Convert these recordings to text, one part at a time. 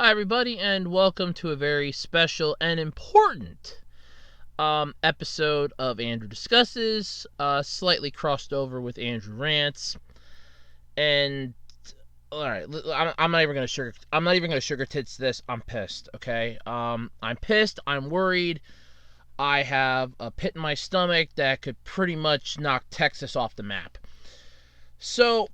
Hi, everybody, and welcome to a very special and important episode of Andrew Discusses, slightly crossed over with Andrew Rants. And all right, I'm not even gonna sugar tits this. I'm pissed. Okay, I'm pissed. I'm worried. I have a pit in my stomach that could pretty much knock Texas off the map. So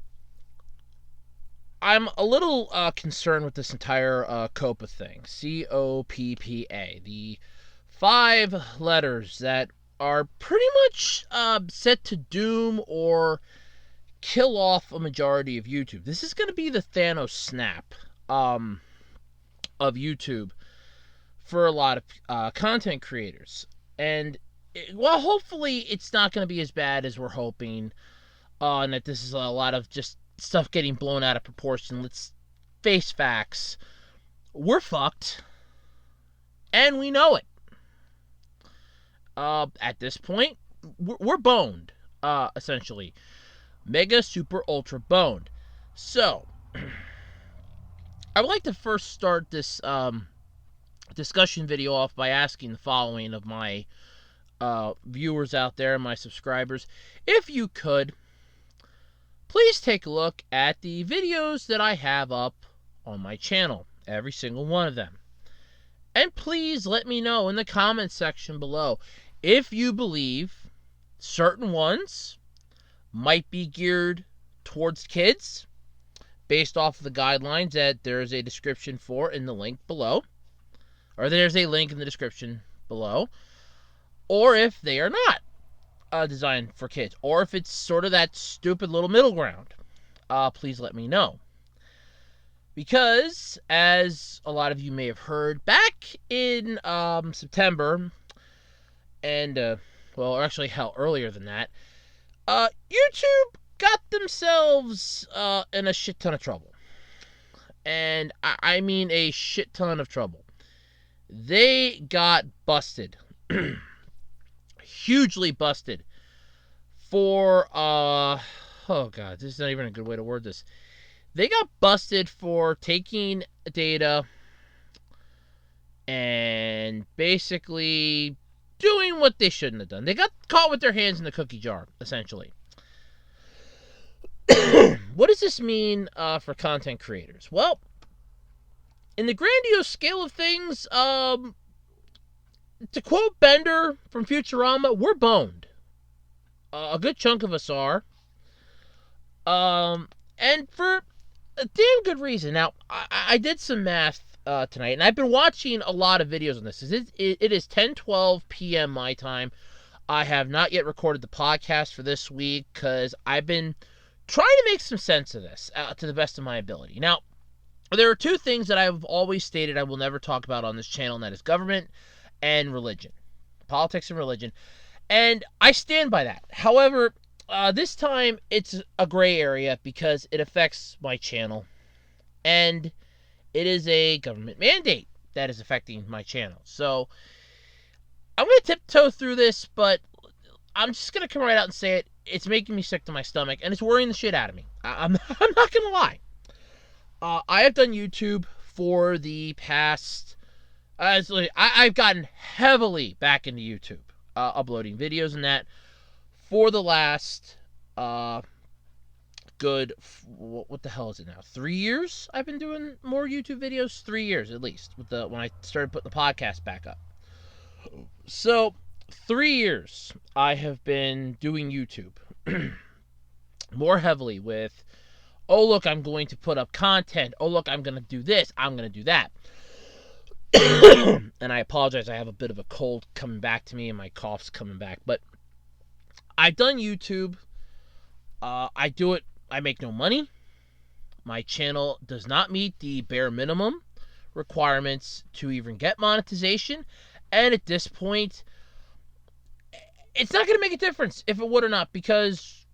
I'm a little concerned with this entire COPPA thing. COPPA. The 5 letters that are pretty much set to doom or kill off a majority of YouTube. This is going to be the Thanos snap of YouTube for a lot of content creators. And, hopefully it's not going to be as bad as we're hoping, and that this is a lot of just stuff getting blown out of proportion. Let's face facts. We're fucked. And we know it. At this point, we're boned, essentially. Mega, super, ultra boned. So, I would like to first start this discussion video off by asking the following of my viewers out there, my subscribers. If you could, please take a look at the videos that I have up on my channel, every single one of them. And please let me know in the comment section below if you believe certain ones might be geared towards kids based off of the guidelines that there's a description for in the link below, or there's a link in the description below, or if they are not designed for kids, or if it's sort of that stupid little middle ground. Please let me know. Because, as a lot of you may have heard, back in September, and, actually, hell, earlier than that, YouTube got themselves in a shit ton of trouble. And I mean a shit ton of trouble. They got busted. Hugely busted for oh god, this is not even a good way to word this. They got busted for taking data and basically doing what they shouldn't have done. They got caught with their hands in the cookie jar, essentially. What does this mean for content creators? Well, in the grandiose scale of things, to quote Bender from Futurama, we're boned. A good chunk of us are. And for a damn good reason. Now, I did some math tonight, and I've been watching a lot of videos on this. It is 10:12 p.m. my time. I have not yet recorded the podcast for this week because I've been trying to make some sense of this to the best of my ability. Now, there are 2 things that I've always stated I will never talk about on this channel, and that is government and religion. Politics and religion. And I stand by that. However, this time it's a gray area because it affects my channel. And it is a government mandate that is affecting my channel. So, I'm going to tiptoe through this, but I'm just going to come right out and say it. It's making me sick to my stomach, and it's worrying the shit out of me. I'm not going to lie. I have done YouTube for the past... I've gotten heavily back into YouTube, uploading videos and that, for the last, good, what the hell is it now, 3 years? I've been doing more YouTube videos, 3 years at least, when I started putting the podcast back up. So, 3 years I have been doing YouTube, more heavily with, oh look, I'm going to put up content, oh look, I'm going to do this, I'm going to do that. And I apologize, I have a bit of a cold coming back to me and my cough's coming back. But I've done YouTube. I do it. I make no money. My channel does not meet the bare minimum requirements to even get monetization. And at this point, it's not going to make a difference if it would or not, because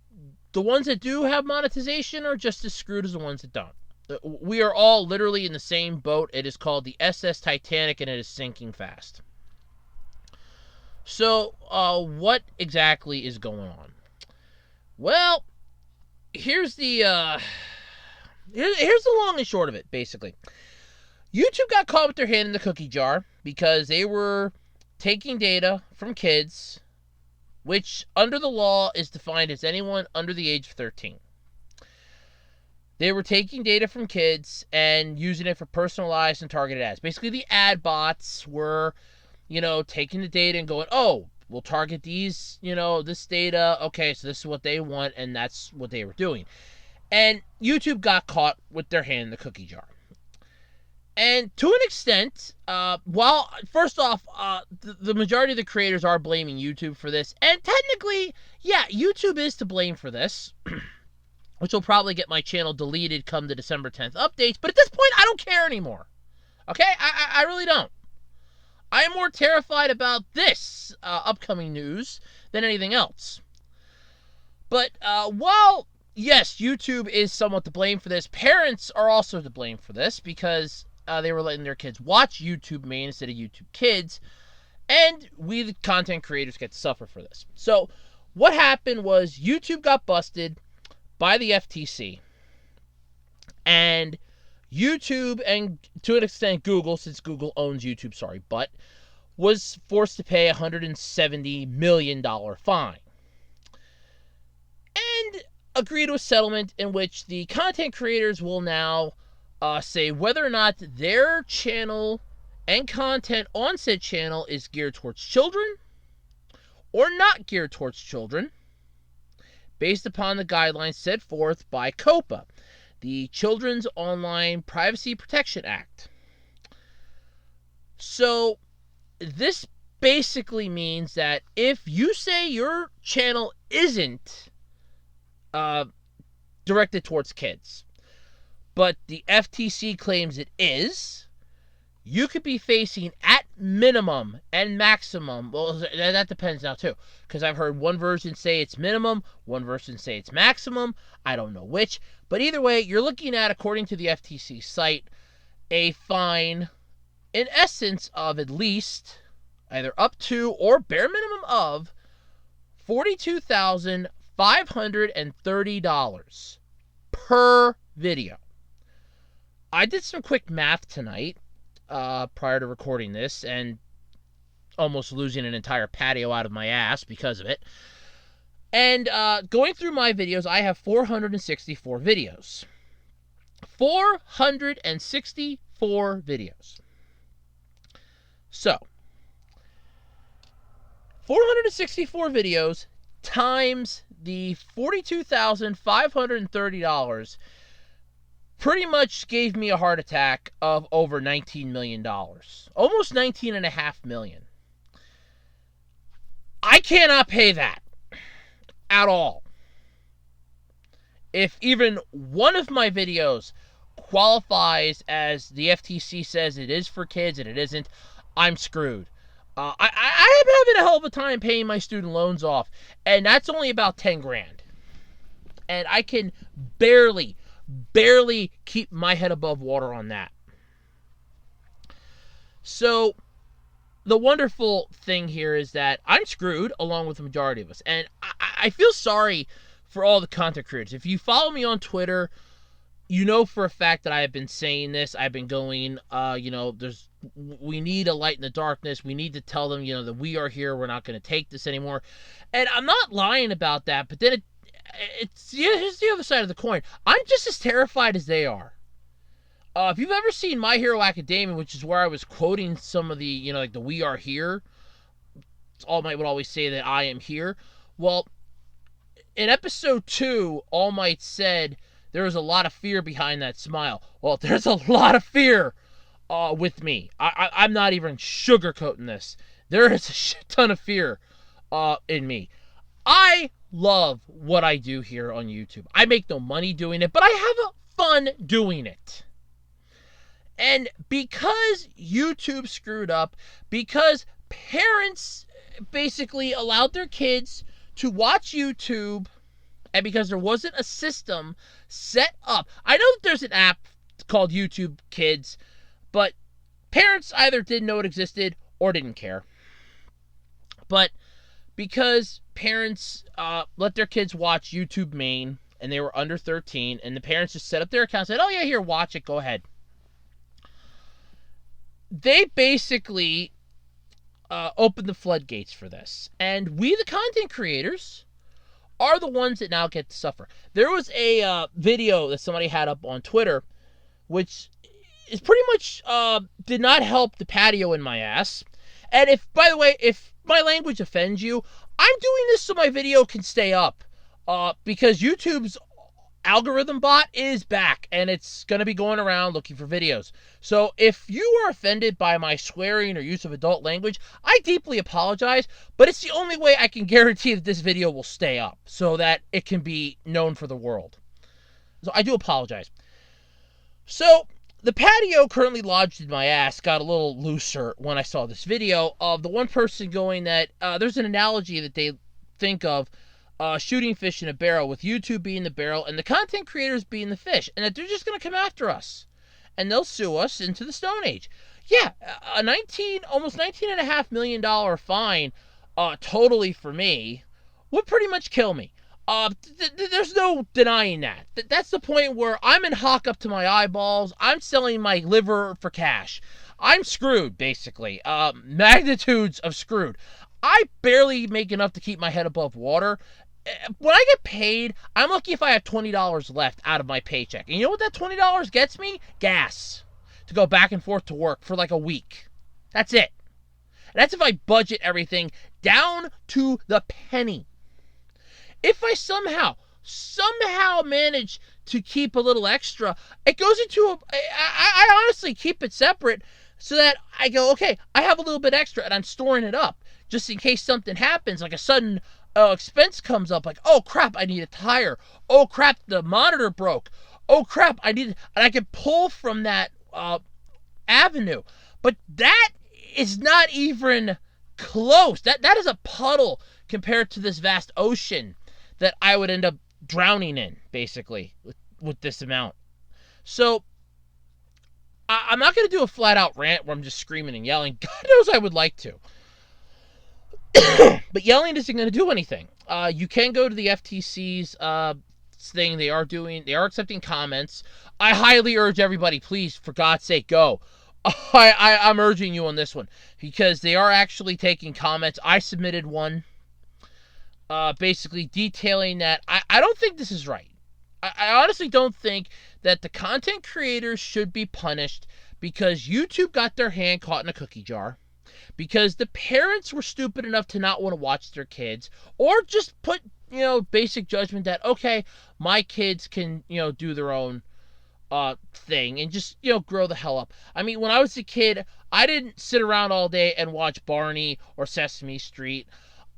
the ones that do have monetization are just as screwed as the ones that don't. We are all literally in the same boat. It is called the SS Titanic, and it is sinking fast. So, what exactly is going on? Well, here's the long and short of it, basically. YouTube got caught with their hand in the cookie jar because they were taking data from kids, which under the law is defined as anyone under the age of 13. They were taking data from kids and using it for personalized and targeted ads. Basically, the ad bots were, taking the data and going, oh, we'll target these, this data. Okay, so this is what they want, and that's what they were doing. And YouTube got caught with their hand in the cookie jar. And to an extent, while first off, the majority of the creators are blaming YouTube for this. And technically, yeah, YouTube is to blame for this, which will probably get my channel deleted come the December 10th updates. But at this point, I don't care anymore. Okay? I really don't. I am more terrified about this upcoming news than anything else. But while, yes, YouTube is somewhat to blame for this, parents are also to blame for this because they were letting their kids watch YouTube main instead of YouTube Kids, and we, the content creators, get to suffer for this. So what happened was YouTube got busted by the FTC, and YouTube, and to an extent Google, since Google owns YouTube, was forced to pay a $170 million fine. And agree to a settlement in which the content creators will now say whether or not their channel and content on said channel is geared towards children or not geared towards children, based upon the guidelines set forth by COPPA, the Children's Online Privacy Protection Act. So this basically means that if you say your channel isn't directed towards kids, but the FTC claims it is, you could be facing at minimum and maximum, well, that depends now too, because I've heard one version say it's minimum, one version say it's maximum, I don't know which, but either way, you're looking at, according to the FTC site, a fine in essence of at least either up to or bare minimum of $42,530 per video. I did some quick math tonight prior to recording this and almost losing an entire patio out of my ass because of it. And going through my videos, I have 464 videos. 464 videos. So, 464 videos times the $42,530 pretty much gave me a heart attack of over $19 million. Almost $19.5 million. I cannot pay that at all. If even one of my videos qualifies as the FTC says it is for kids and it isn't, I'm screwed. I am having a hell of a time paying my student loans off, and that's only about 10 grand. And I can barely keep my head above water on that. So the wonderful thing here is that I'm screwed along with the majority of us. And I feel sorry for all the content creators. If you follow me on Twitter, you know for a fact that I have been saying this. I've been going, we need a light in the darkness. We need to tell them, that we are here. We're not going to take this anymore. And I'm not lying about that, but then here's the other side of the coin. I'm just as terrified as they are. If you've ever seen My Hero Academia, which is where I was quoting some of the, like the "we are here," All Might would always say that I am here. Well, in episode 2, All Might said there was a lot of fear behind that smile. Well, there's a lot of fear with me. I'm not even sugarcoating this. There is a shit ton of fear in me. I love what I do here on YouTube. I make no money doing it, but I have fun doing it. And because YouTube screwed up, because parents basically allowed their kids to watch YouTube, and because there wasn't a system set up. I know that there's an app called YouTube Kids, but parents either didn't know it existed or didn't care. But because parents let their kids watch YouTube main, and they were under 13, and the parents just set up their account and said, oh yeah, here, watch it, go ahead. they basically opened the floodgates for this. And we, the content creators, are the ones that now get to suffer. There was a video that somebody had up on Twitter, which is pretty much did not help the patio in my ass. And if, by the way, if my language offends you, I'm doing this so my video can stay up. Because YouTube's algorithm bot is back, and it's going to be going around looking for videos. So if you are offended by my swearing or use of adult language, I deeply apologize, but it's the only way I can guarantee that this video will stay up so that it can be known for the world. So I do apologize. So the patio currently lodged in my ass got a little looser when I saw this video of the one person going that there's an analogy that they think of shooting fish in a barrel, with YouTube being the barrel and the content creators being the fish, and that they're just going to come after us and they'll sue us into the Stone Age. Yeah, almost $19.5 million fine totally for me would pretty much kill me. There's no denying that. That's the point where I'm in hock up to my eyeballs. I'm selling my liver for cash. I'm screwed, basically. Magnitudes of screwed. I barely make enough to keep my head above water. When I get paid, I'm lucky if I have $20 left out of my paycheck. And you know what that $20 gets me? Gas. To go back and forth to work for like a week. That's it. And that's if I budget everything down to the penny. If I somehow manage to keep a little extra, it goes into I honestly keep it separate so that I go, okay, I have a little bit extra and I'm storing it up just in case something happens, like a sudden expense comes up, like, oh crap, I need a tire. Oh crap, the monitor broke. Oh crap, and I can pull from that avenue. But that is not even close. That is a puddle compared to this vast ocean that I would end up drowning in, basically, with this amount. So I'm not going to do a flat-out rant where I'm just screaming and yelling. God knows I would like to. But yelling isn't going to do anything. You can go to the FTC's thing. They are accepting comments. I highly urge everybody, please, for God's sake, go. I'm urging you on this one because they are actually taking comments. I submitted one basically detailing that I don't think this is right. I honestly don't think that the content creators should be punished because YouTube got their hand caught in a cookie jar, because the parents were stupid enough to not want to watch their kids, or just put, basic judgment that, okay, my kids can, do their own thing and just, grow the hell up. I mean, when I was a kid, I didn't sit around all day and watch Barney or Sesame Street.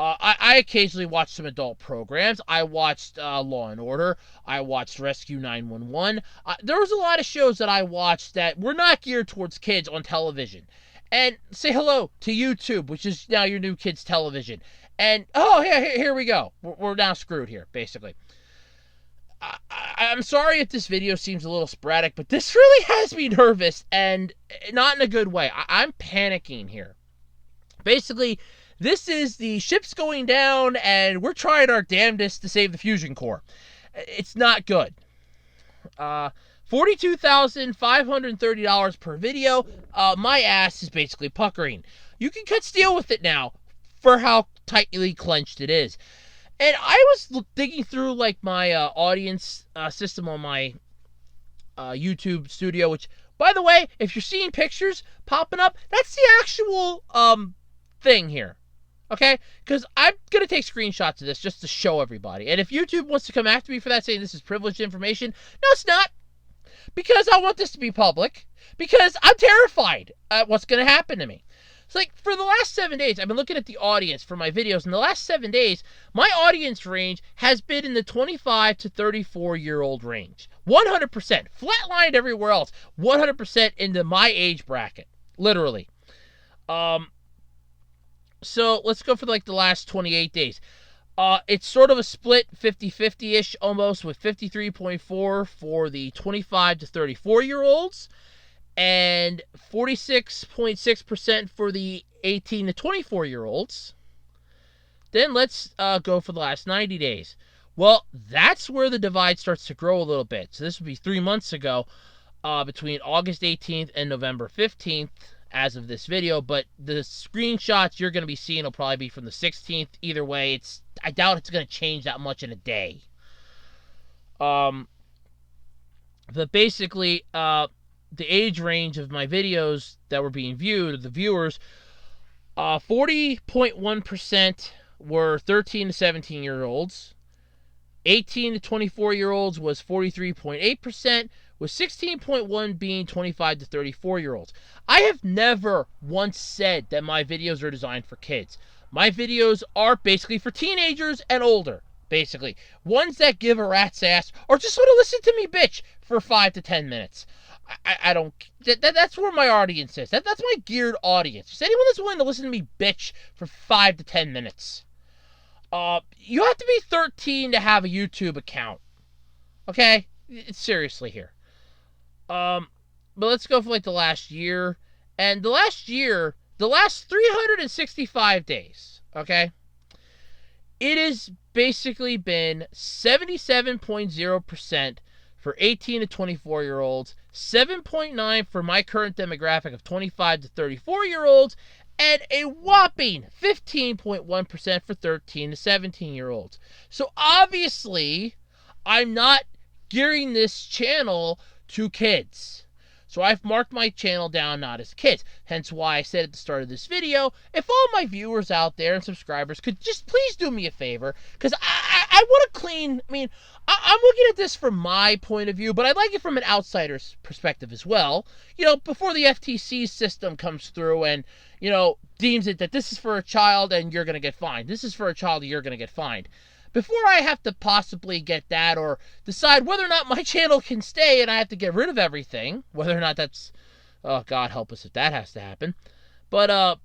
I occasionally watched some adult programs. I watched Law and Order. I watched Rescue 911. There was a lot of shows that I watched that were not geared towards kids on television. And say hello to YouTube, which is now your new kids' television. And, here we go. We're now screwed here, basically. I'm sorry if this video seems a little sporadic, but this really has me nervous, and not in a good way. I'm panicking here. Basically, this is the ship's going down, and we're trying our damnedest to save the fusion core. It's not good. $42,530 per video. My ass is basically puckering. You can cut steel with it now for how tightly clenched it is. And I was digging through like my audience system on my YouTube studio, which, by the way, if you're seeing pictures popping up, that's the actual thing here. Okay? Because I'm going to take screenshots of this just to show everybody. And if YouTube wants to come after me for that, saying this is privileged information, no, it's not. Because I want this to be public. Because I'm terrified at what's going to happen to me. It's like, for the last 7 days, I've been looking at the audience for my videos. In the last 7 days, my audience range has been in the 25 to 34-year-old range. 100%. Flatlined everywhere else. 100% into my age bracket. Literally. So let's go for like the last 28 days. It's sort of a split 50-50-ish almost, with 53.4 for the 25 to 34-year-olds and 46.6% for the 18 to 24-year-olds. Then let's go for the last 90 days. Well, that's where the divide starts to grow a little bit. So this would be 3 months ago, between August 18th and November 15th. as of this video, but the screenshots you're going to be seeing will probably be from the 16th. Either way, I doubt it's going to change that much in a day. But basically, the age range of my videos that were being viewed, the viewers, 40.1% were 13 to 17-year-olds. 18 to 24-year-olds was 43.8%, with 16.1 being 25 to 34-year-olds. I have never once said that my videos are designed for kids. My videos are basically for teenagers and older, basically. Ones that give a rat's ass or just want to listen to me bitch for 5 to 10 minutes. I don't... That's where my audience is. That's my geared audience. Just anyone that's willing to listen to me bitch for 5 to 10 minutes. You have to be 13 to have a YouTube account. Okay? Seriously here. But let's go for like the last year. And the last 365 days, okay? It has basically been 77.0% for 18 to 24-year-olds, 7.9% for my current demographic of 25 to 34-year-olds, and a whopping 15.1% for 13 to 17-year-olds. So obviously, I'm not gearing this channel to kids. So I've marked my channel down not as kids. Hence why I said at the start of this video, if all my viewers out there and subscribers could just please do me a favor, because I want to clean, I'm looking at this from my point of view, but I like it from an outsider's perspective as well. Before the FTC system comes through and, deems it that this is for a child and you're going to get fined. This is for a child and you're going to get fined. Before I have to possibly get that or decide whether or not my channel can stay and I have to get rid of everything, whether or not that's, oh, God help us if that has to happen. But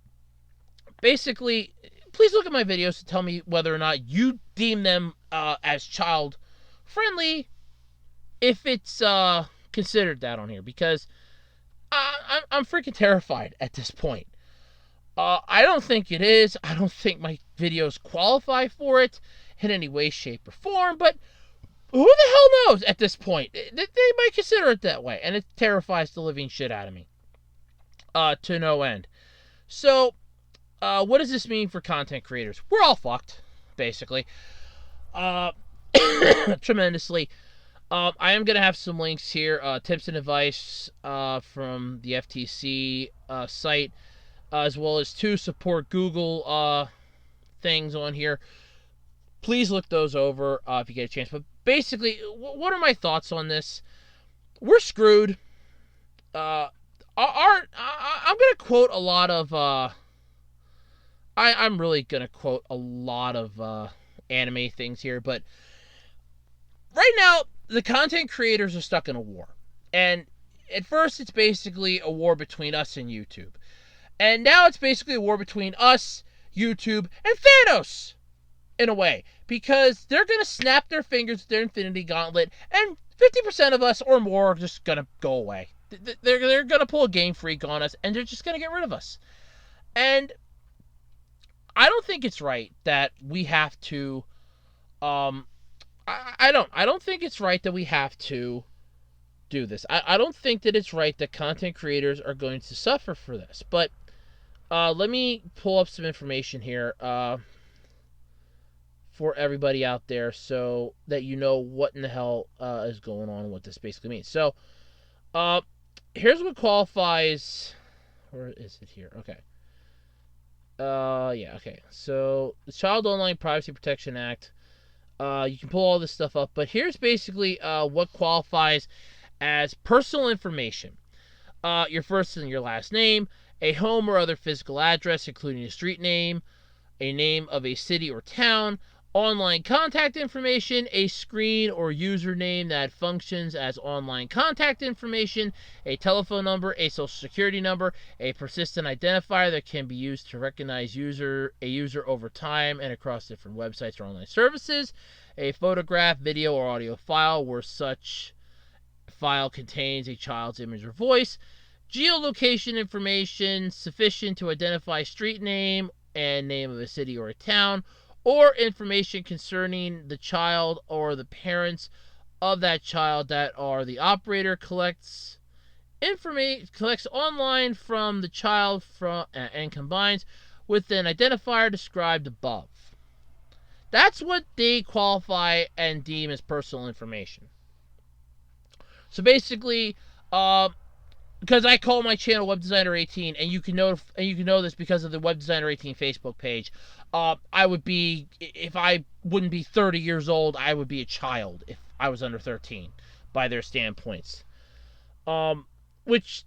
basically, please look at my videos to tell me whether or not you deem them as child-friendly, if it's considered that on here, because I'm freaking terrified at this point. I don't think it is. I don't think my videos qualify for it in any way, shape, or form, but who the hell knows at this point? They might consider it that way, and it terrifies the living shit out of me. To no end. So, what does this mean for content creators? We're all fucked, basically. Tremendously. I am going to have some links here, tips and advice from the FTC site, as well as 2 support Google things on here. Please look those over if you get a chance. But basically, what are my thoughts on this? We're screwed. I'm going to quote a lot of... I'm really going to quote a lot of anime things here. But right now, the content creators are stuck in a war. And at first, it's basically a war between us and YouTube. And now it's basically a war between us, YouTube, and Thanos, in a way. Because they're going to snap their fingers with their Infinity Gauntlet, and 50% of us or more are just going to go away. They're going to pull a Game Freak on us, and they're just going to get rid of us. And I don't think it's right that we have to... I don't think it's right that we have to do this. I don't think that it's right that content creators are going to suffer for this. But let me pull up some information here for everybody out there so that you know what in the hell is going on and what this basically means. So here's what qualifies... Where is it here? Okay. Yeah, okay. So the Child Online Privacy Protection Act... you can pull all this stuff up, but here's basically what qualifies as personal information. Your first and your last name, a home or other physical address, including a street name, a name of a city or town, online contact information, a screen or username that functions as online contact information, a telephone number, a social security number, a persistent identifier that can be used to recognize a user over time and across different websites or online services, a photograph, video, or audio file where such file contains a child's image or voice, geolocation information sufficient to identify street name and name of a city or a town, or information concerning the child or the parents of that child that are the operator collects collects online from the child and combines with an identifier described above. That's what they qualify and deem as personal information. So basically, because I call my channel Web Designer 18, and you can know this because of the Web Designer 18 Facebook page. I would be, if I wouldn't be 30 years old, I would be a child if I was under 13 by their standpoints. Which,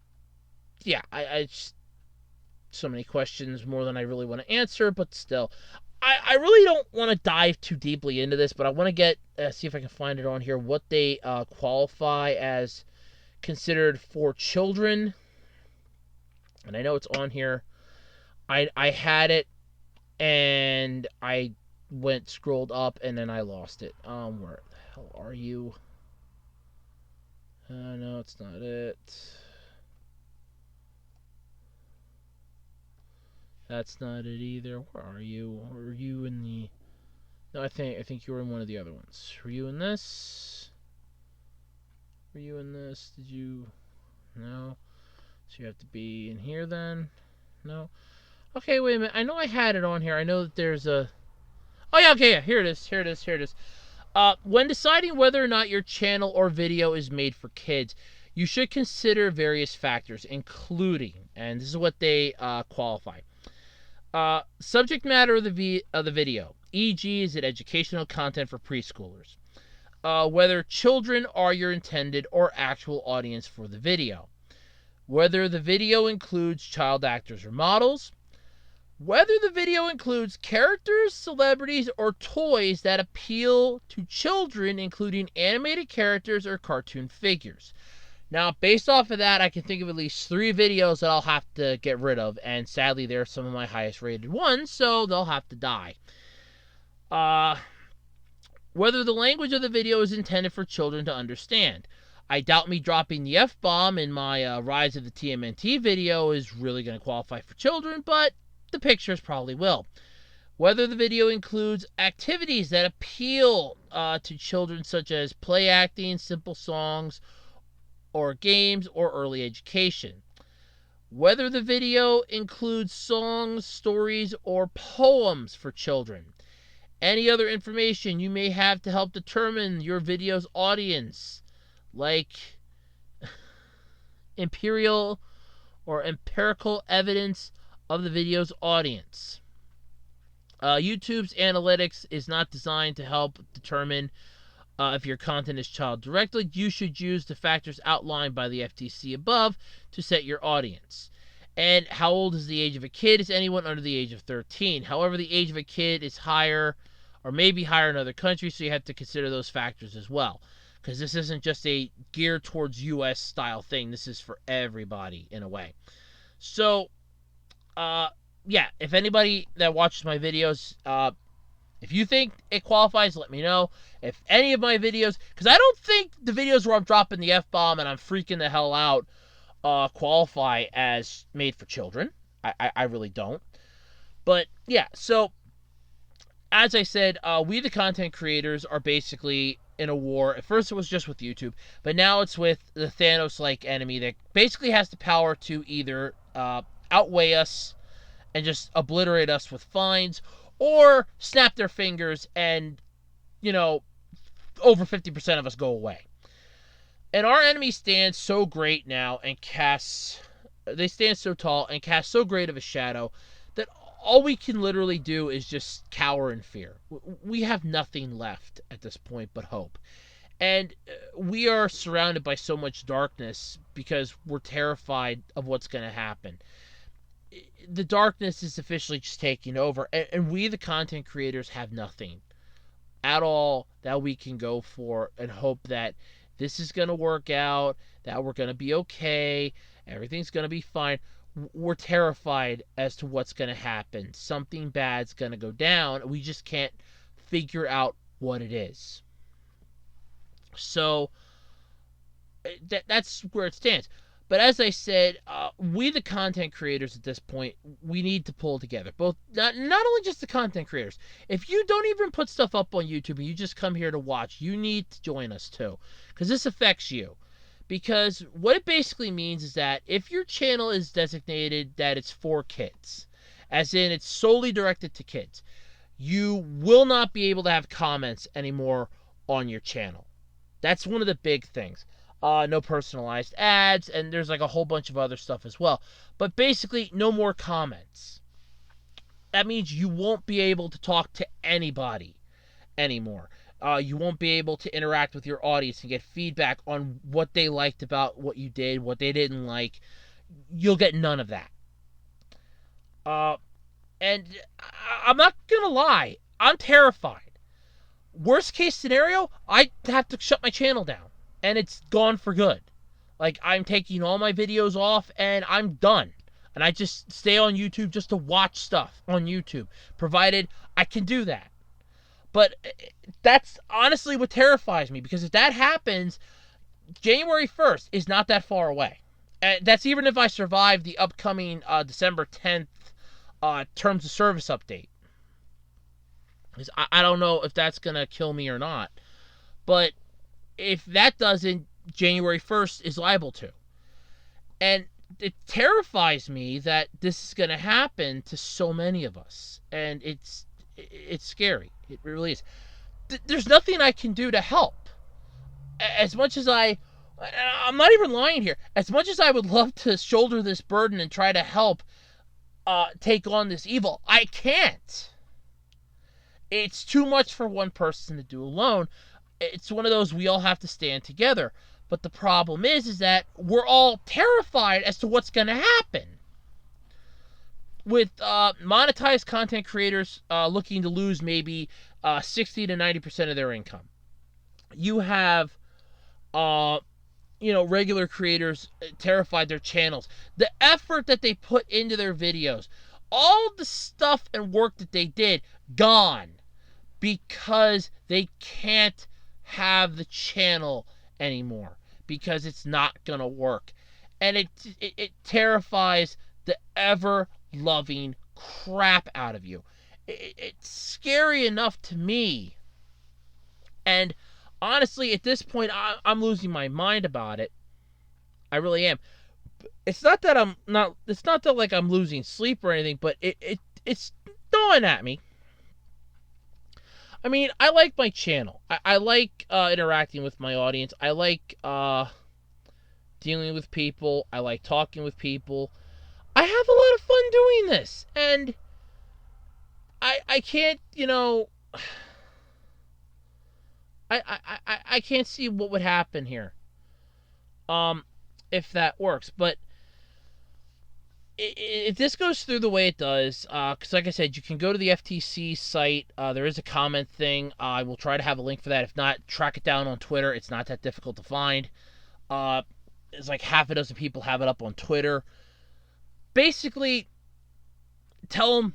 yeah, I just, so many questions, more than I really want to answer, but still. I really don't want to dive too deeply into this, but I want to see if I can find it on here, what they qualify as considered for children. And I know it's on here. I had it, and I scrolled up, and then I lost it. Where the hell are you? No, it's not it. That's not it either. Where are you? Were you in the... No, I think you were in one of the other ones. Were you in this? Were you in this? Did you... No. So you have to be in here then? No. Okay, wait a minute. I know I had it on here. I know that there's a... Oh, yeah, okay, yeah. Here it is. When deciding whether or not your channel or video is made for kids, you should consider various factors, including, and this is what they qualify. Subject matter of the video, e.g., is it educational content for preschoolers? Whether children are your intended or actual audience for the video. Whether the video includes child actors or models. Whether the video includes characters, celebrities, or toys that appeal to children, including animated characters or cartoon figures. Now, based off of that, I can think of at least 3 videos that I'll have to get rid of, and sadly, they're some of my highest rated ones, so they'll have to die. Whether the language of the video is intended for children to understand. I doubt me dropping the F-bomb in my Rise of the TMNT video is really going to qualify for children, but the pictures probably will. Whether the video includes activities that appeal to children, such as play acting, simple songs, or games, or early education. Whether the video includes songs, stories, or poems for children. Any other information you may have to help determine your video's audience, like empirical evidence of the video's audience. YouTube's analytics is not designed to help determine if your content is child directed. You should use the factors outlined by the FTC above to set your audience. And how old is the age of a kid? Is anyone under the age of 13? However, the age of a kid is higher, or maybe higher in other countries, so you have to consider those factors as well. Because this isn't just a geared towards US style thing. This is for everybody in a way. So, yeah, if anybody that watches my videos, if you think it qualifies, let me know. If any of my videos, because I don't think the videos where I'm dropping the F-bomb and I'm freaking the hell out qualify as made for children. I really don't. But, yeah, so, as I said, we the content creators are basically in a war. At first it was just with YouTube, but now it's with the Thanos-like enemy that basically has the power to either outweigh us and just obliterate us with fines, or snap their fingers and, over 50% of us go away. And our enemy stands so great now and they stand so tall and cast so great of a shadow that all we can literally do is just cower in fear. We have nothing left at this point but hope. And we are surrounded by so much darkness because we're terrified of what's going to happen. The darkness is officially just taking over, and we, the content creators, have nothing at all that we can go for and hope that this is going to work out, that we're going to be okay, everything's going to be fine. We're terrified as to what's going to happen. Something bad's going to go down. We just can't figure out what it is. So that's where it stands. But as I said, we the content creators at this point, we need to pull together. Both not only just the content creators. If you don't even put stuff up on YouTube and you just come here to watch, you need to join us too, because this affects you. Because what it basically means is that if your channel is designated that it's for kids, as in it's solely directed to kids, you will not be able to have comments anymore on your channel. That's one of the big things. No personalized ads, and there's like a whole bunch of other stuff as well. But basically, no more comments. That means you won't be able to talk to anybody anymore. You won't be able to interact with your audience and get feedback on what they liked about what you did, what they didn't like. You'll get none of that. And I'm not going to lie, I'm terrified. Worst case scenario, I have to shut my channel down, and it's gone for good. Like, I'm taking all my videos off, and I'm done. And I just stay on YouTube just to watch stuff on YouTube, provided I can do that. But that's honestly what terrifies me, because if that happens, January 1st is not that far away. That's even if I survive the upcoming December 10th terms of service update. I don't know if that's going to kill me or not. But if that doesn't, January 1st is liable to. And it terrifies me that this is going to happen to so many of us. And it's scary. It really is. There's nothing I can do to help. As much as I'm not even lying here, as much as I would love to shoulder this burden and try to help take on this evil, I can't. It's too much for one person to do alone. It's one of those, we all have to stand together. But the problem is that we're all terrified as to what's going to happen. With monetized content creators looking to lose maybe 60 to 90% of their income. You have, regular creators terrified, their channels. The effort that they put into their videos, all the stuff and work that they did, gone. Because they can't have the channel anymore. Because it's not going to work. And it terrifies the ever-loving crap out of you. It's scary enough to me. And honestly, at this point, I'm losing my mind about it. I really am. It's not that I'm losing sleep or anything, but it's gnawing at me. I mean, I like my channel. I like interacting with my audience. I like dealing with people. I like talking with people. I have a lot of fun doing this. And I can't, I can't see what would happen here if that works. But if this goes through the way it does, because like I said, you can go to the FTC site. There is a comment thing. I will try to have a link for that. If not, track it down on Twitter. It's not that difficult to find. It's like half a dozen people have it up on Twitter. Basically, tell them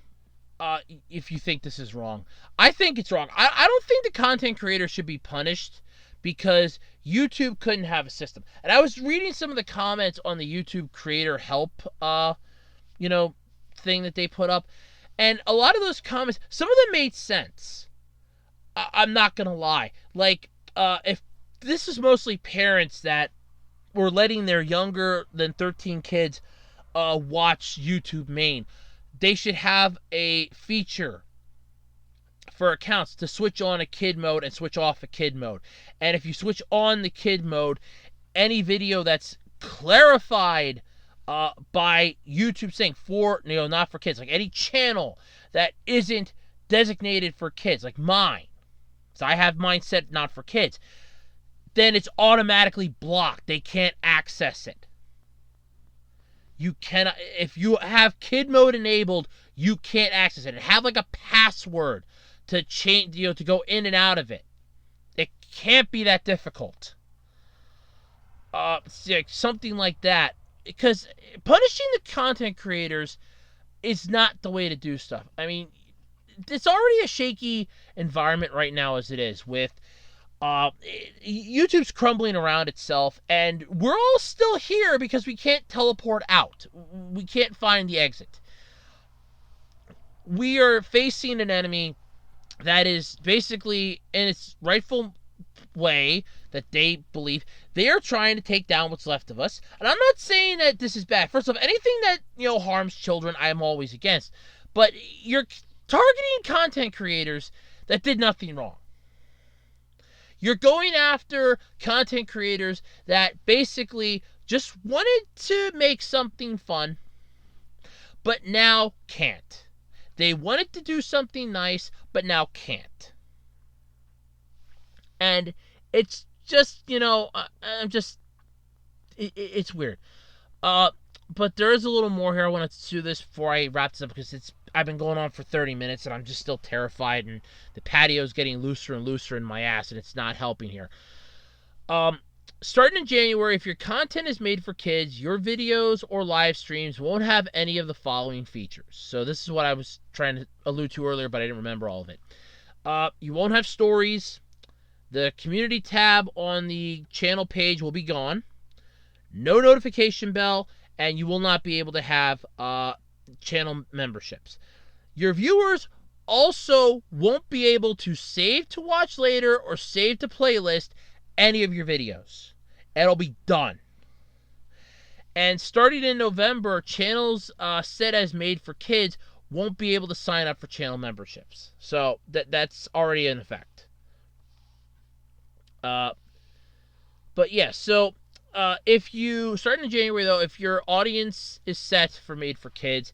if you think this is wrong. I think it's wrong. I don't think the content creator should be punished because YouTube couldn't have a system. And I was reading some of the comments on the YouTube creator help thing that they put up. And a lot of those comments, some of them made sense. I'm not going to lie. Like, if this is mostly parents that were letting their younger than 13 kids watch YouTube main, they should have a feature for accounts to switch on a kid mode and switch off a kid mode. And if you switch on the kid mode, any video that's clarified by YouTube saying not for kids, like any channel that isn't designated for kids, like mine, so I have mine set not for kids, then it's automatically blocked. They can't access it. You cannot, if you have kid mode enabled, you can't access it. And have like a password to change, to go in and out of it. It can't be that difficult. Something like that. Because punishing the content creators is not the way to do stuff. I mean, it's already a shaky environment right now as it is, with YouTube's crumbling around itself, and we're all still here because we can't teleport out. We can't find the exit. We are facing an enemy that is basically in its rightful way that they believe, they are trying to take down what's left of us. And I'm not saying that this is bad. First off, anything that, harms children, I am always against. But you're targeting content creators that did nothing wrong. You're going after content creators that basically just wanted to make something fun, but now can't. They wanted to do something nice, but now can't. And it's just, it's weird. But there is a little more here. I want to do this before I wrap this up, because I've been going on for 30 minutes and I'm just still terrified, and the patio's getting looser and looser in my ass, and it's not helping here. Starting in January, if your content is made for kids, your videos or live streams won't have any of the following features. So this is what I was trying to allude to earlier, but I didn't remember all of it. You won't have stories. The community tab on the channel page will be gone. No notification bell, and you will not be able to have channel memberships. Your viewers also won't be able to save to watch later or save to playlist any of your videos. It'll be done. And starting in November, channels set as made for kids won't be able to sign up for channel memberships. So that's already in effect. But yeah, so if you, starting in January though, if your audience is set for made for kids,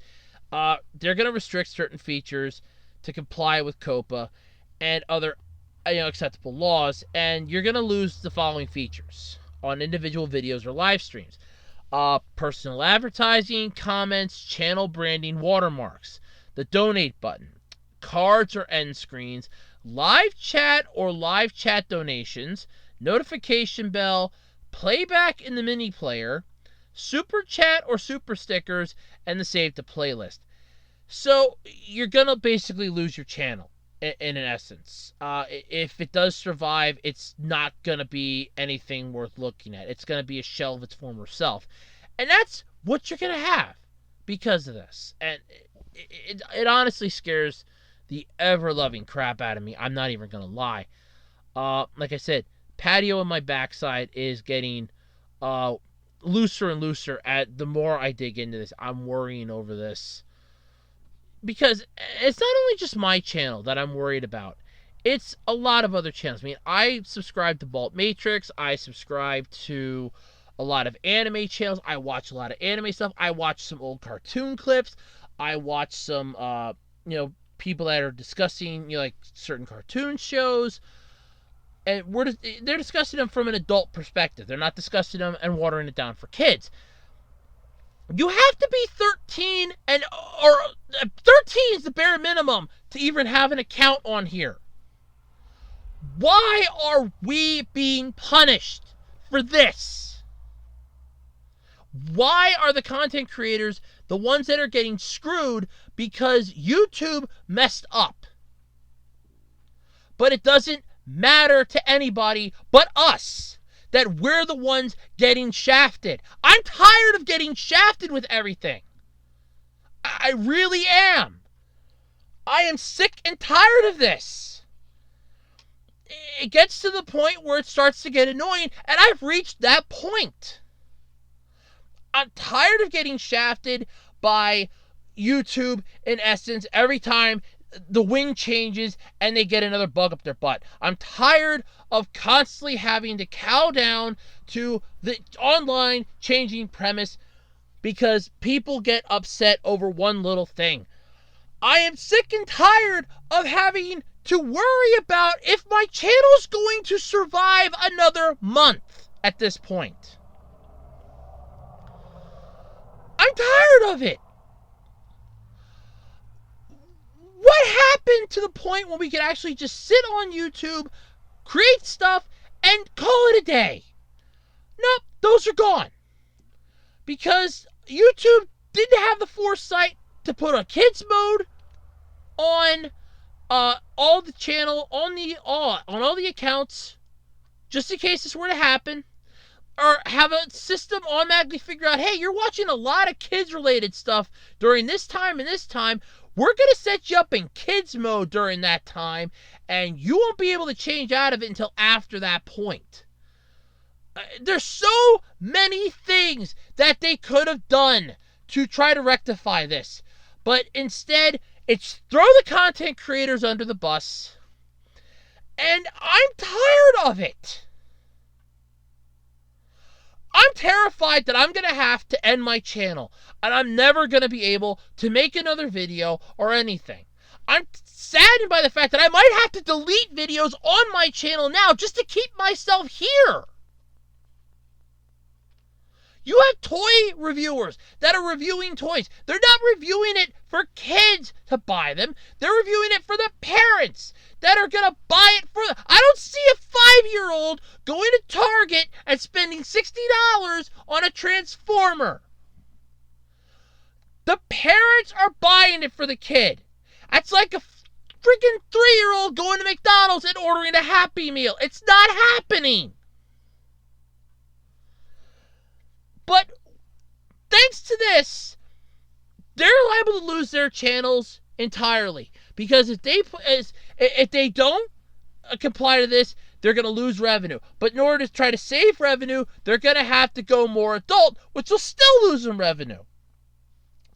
they're going to restrict certain features to comply with COPPA and other acceptable laws, and you're going to lose the following features on individual videos or live streams. Personal advertising, comments, channel branding, watermarks, the donate button, cards or end screens, live chat or live chat donations, notification bell, playback in the mini player, super chat or super stickers, and the save to playlist. So you're gonna basically lose your channel in an essence. If it does survive, it's not gonna be anything worth looking at. It's gonna be a shell of its former self, and that's what you're gonna have because of this. And it honestly scares the ever-loving crap out of me. I'm not even gonna lie. Like I said, patio on my backside is getting looser and looser the more I dig into this. I'm worrying over this, because it's not only just my channel that I'm worried about. It's a lot of other channels. I mean, I subscribe to Bolt Matrix. I subscribe to a lot of anime channels. I watch a lot of anime stuff. I watch some old cartoon clips. I watch some, people that are discussing, like certain cartoon shows. And they're discussing them from an adult perspective. They're not discussing them and watering it down for kids. You have to be 13, or 13 is the bare minimum to even have an account on here. Why are we being punished for this? Why are the content creators the ones that are getting screwed because YouTube messed up? But it doesn't matter to anybody but us that we're the ones getting shafted. I'm tired of getting shafted with everything. I really am. I am sick and tired of this. It gets to the point where it starts to get annoying, and I've reached that point. I'm tired of getting shafted by YouTube, in essence, every time the wind changes and they get another bug up their butt. I'm tired of constantly having to cow down to the online changing premise because people get upset over one little thing. I am sick and tired of having to worry about if my channel is going to survive another month at this point. I'm tired of it. What happened to the point when we could actually just sit on YouTube, create stuff, and call it a day? Nope, those are gone. Because YouTube didn't have the foresight to put a kids mode on all the channel, on all the accounts, just in case this were to happen. Or have a system automatically figure out, hey, you're watching a lot of kids-related stuff during this time and this time. we're going to set you up in kids mode during that time, and you won't be able to change out of it until after that point. There's so many things that they could have done to try to rectify this. But instead, it's throw the content creators under the bus. And I'm tired of it. I'm terrified that I'm going to have to end my channel. And I'm never going to be able to make another video or anything. I'm saddened by the fact that I might have to delete videos on my channel now just to keep myself here. You have toy reviewers that are reviewing toys. They're not reviewing it for kids to buy them. They're reviewing it for the parents that are going to buy it for them. I don't see a 5-year-old going to Target and spending $60 on a Transformer. The parents are buying it for the kid. That's like a freaking 3-year-old going to McDonald's and ordering a Happy Meal. It's not happening. But thanks to this, they're liable to lose their channels entirely. Because if they don't comply to this, they're going to lose revenue. But in order to try to save revenue, they're going to have to go more adult, which will still lose them revenue.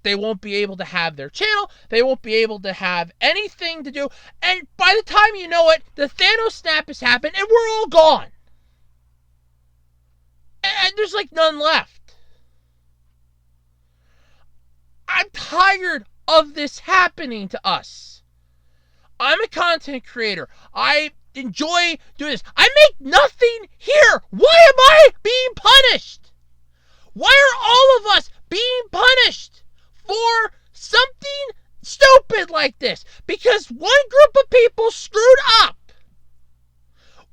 They won't be able to have their channel. They won't be able to have anything to do. And by the time you know it, the Thanos snap has happened and we're all gone. And there's like none left. I'm tired of this happening to us. I'm a content creator. I enjoy doing this. I make nothing here. Why am I being punished? Why are all of us being punished for something stupid like this? Because one group of people screwed up.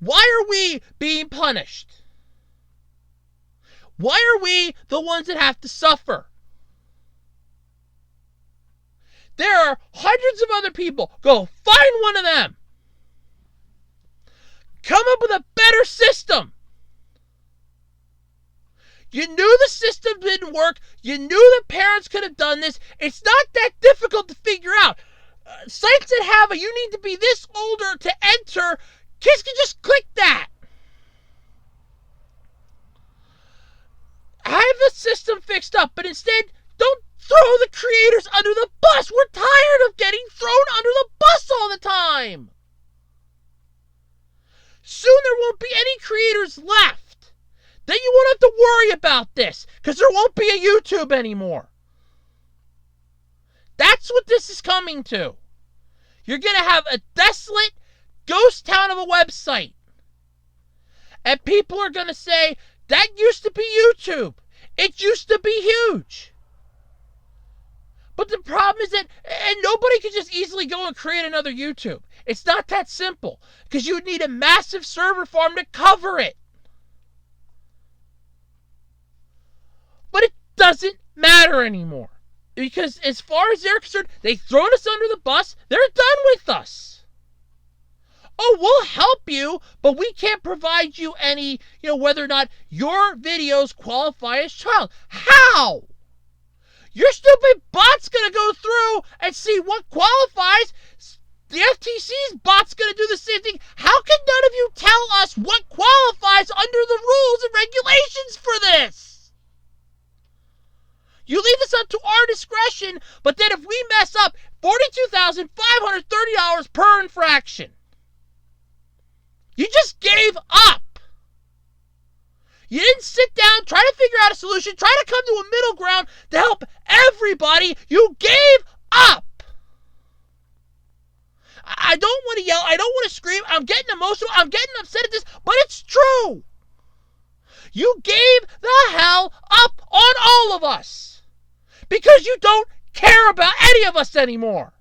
Why are we being punished? Why are we the ones that have to suffer? There are hundreds of other people. Go find one of them. Come up with a better system. You knew the system didn't work. You knew the parents could have done this. It's not that difficult to figure out. Sites that have you need to be this older to enter, kids can just click that. Have a system fixed up, but instead, don't throw the creators under the bus. We're tired of getting thrown under the bus all the time. Soon there won't be any creators left. Then you won't have to worry about this because there won't be a YouTube anymore. That's what this is coming to. You're going to have a desolate ghost town of a website. And people are going to say, that used to be YouTube. It used to be huge. But the problem is that and nobody can just easily go and create another YouTube. It's not that simple. Because you would need a massive server farm to cover it. But it doesn't matter anymore. Because as far as they're concerned, they've thrown us under the bus. They're done with us. Oh, we'll help you, but we can't provide you any, whether or not your videos qualify as child. How? Your stupid bot's going to go through and see what qualifies. The FTC's bot's going to do the same thing. How can none of you tell us what qualifies under the rules and regulations for this? You leave this up to our discretion, but then if we mess up, $42,530 per infraction. You just gave up. You didn't sit down, try to figure out a solution, try to come to a middle ground to help everybody. You gave up. I don't want to yell. I don't want to scream. I'm getting emotional. I'm getting upset at this, but it's true. You gave the hell up on all of us because you don't care about any of us anymore.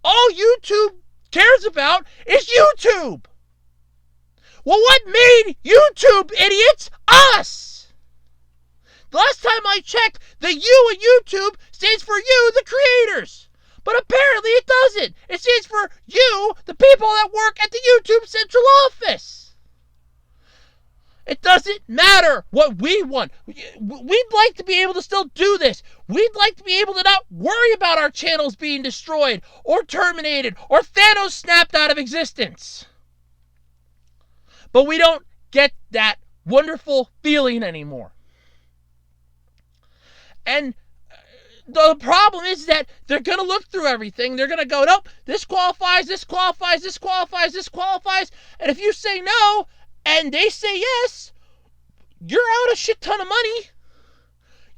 All YouTube cares about is YouTube. Well, what made YouTube, idiots? Us! The last time I checked, the U in YouTube stands for you, the creators. But apparently it doesn't. It stands for you, the people that work at the YouTube central office. It doesn't matter what we want. We'd like to be able to still do this. We'd like to be able to not worry about our channels being destroyed or terminated or Thanos snapped out of existence. But we don't get that wonderful feeling anymore. And the problem is that they're going to look through everything. They're going to go, nope, this qualifies, this qualifies, this qualifies, this qualifies. And if you say no and they say yes, you're out a shit ton of money.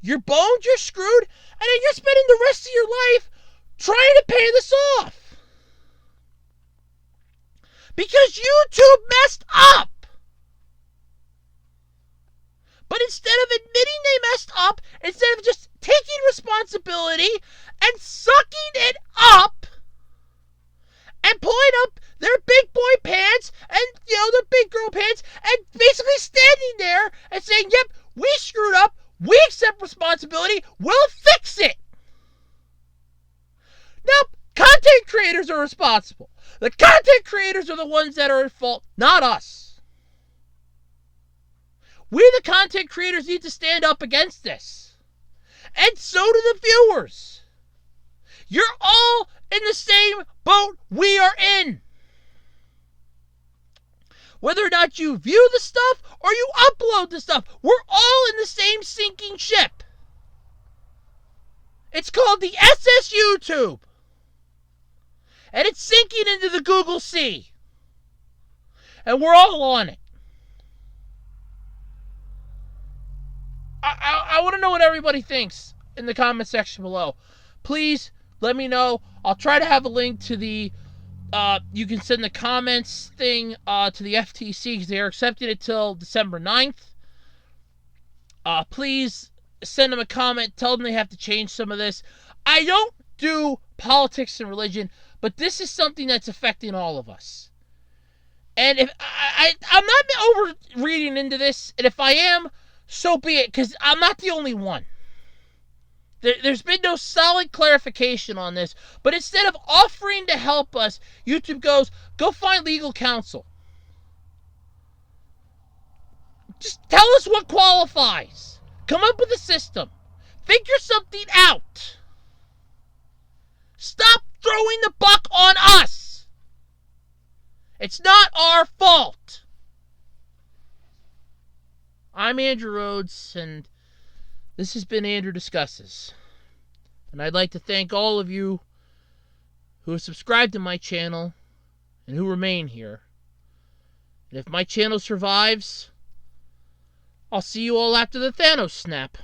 You're boned, you're screwed, and then you're spending the rest of your life trying to pay this off. Because YouTube messed up. But instead of admitting they messed up, instead of just taking responsibility and sucking it up and pulling up their big boy pants and, their big girl pants and basically standing there and saying, yep, we screwed up, we accept responsibility, we'll fix it. Nope, content creators are responsible. The content creators are the ones that are at fault, not us. We, the content creators, need to stand up against this. And so do the viewers. You're all in the same boat we are in. Whether or not you view the stuff or you upload the stuff, we're all in the same sinking ship. It's called the SS YouTube. And it's sinking into the Google Sea. And we're all on it. I want to know what everybody thinks in the comment section below. Please let me know. I'll try to have a link to the, you can send the comments thing to the FTC because they're accepting it till December 9th. Please send them a comment. Tell them they have to change some of this. I don't do politics and religion, but this is something that's affecting all of us. And if I'm not over reading into this, and if I am, so be it, because I'm not the only one. There's been no solid clarification on this, but instead of offering to help us, YouTube goes, go find legal counsel. Just tell us what qualifies. Come up with a system. Figure something out. Stop throwing the buck on us. It's not our fault. I'm Andrew Rhodes, and this has been Andrew Discusses. And I'd like to thank all of you who have subscribed to my channel and who remain here. And if my channel survives, I'll see you all after the Thanos snap.